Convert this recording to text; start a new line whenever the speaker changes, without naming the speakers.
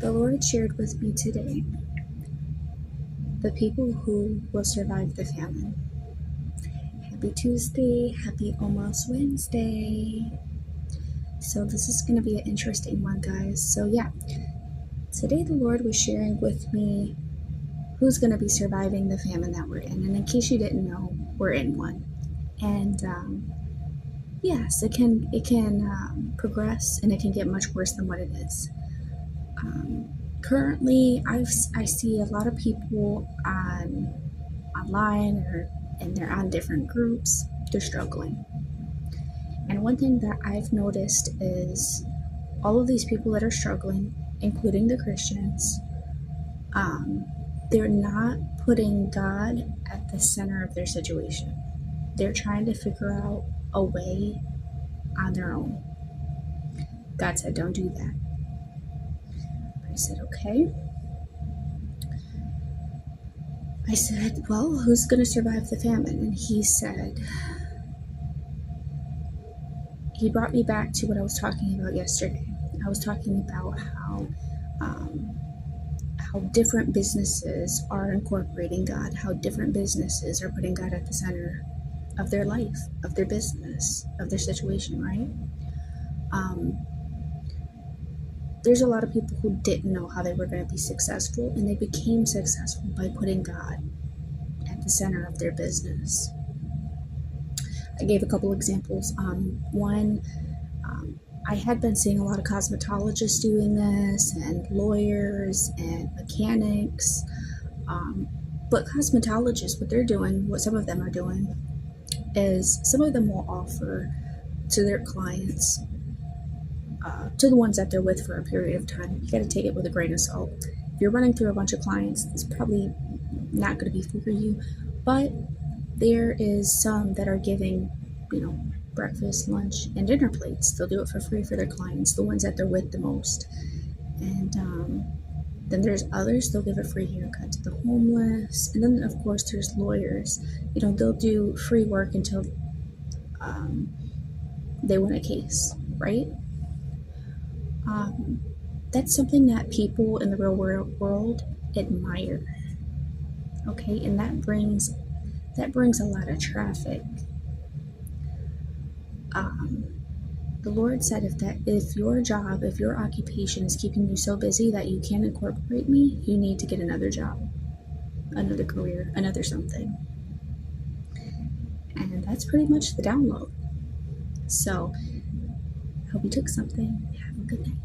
The Lord shared with me today the people who will survive the famine. Happy Tuesday, happy almost Wednesday. So this is going to be an interesting one, guys. So yeah, today the Lord was sharing with me who's going to be surviving the famine that we're in. And in case you didn't know, we're in one. And yes, it can progress, and it can get much worse than what it is. Currently, I see a lot of people online and they're on different groups. They're struggling, and one thing that I've noticed is all of these people that are struggling, including the Christians, they're not putting God at the center of their situation. They're trying to figure out a way on their own. God said, "Don't do that." I said, "Okay." I said, "Well, who's going to survive the famine?" And he said, he brought me back to what I was talking about yesterday. I was talking about how different businesses are incorporating God, how different businesses are putting God at the center of their life, of their business, of their situation, right? There's a lot of people who didn't know how they were going to be successful, and they became successful by putting God at the center of their business. I gave a couple examples. One, I had been seeing a lot of cosmetologists doing this, and lawyers and mechanics. But cosmetologists, what they're doing, what some of them are doing, is some of them will offer to their clients, to the ones that they're with for a period of time. You got to take it with a grain of salt. If you're running through a bunch of clients, it's probably not going to be for you. But there is some that are giving, breakfast, lunch, and dinner plates. They'll do it for free for their clients, the ones that they're with the most. And then there's others, they'll give a free haircut to the homeless. And then, of course, there's lawyers. They'll do free work until they win a case, right? That's something that people in the real world admire. Okay, and that brings a lot of traffic. The Lord said, if your job, if your occupation is keeping you so busy that you can't incorporate me, you need to get another job, another career, another something. And that's pretty much the download. So, hope you took something. Have a good night.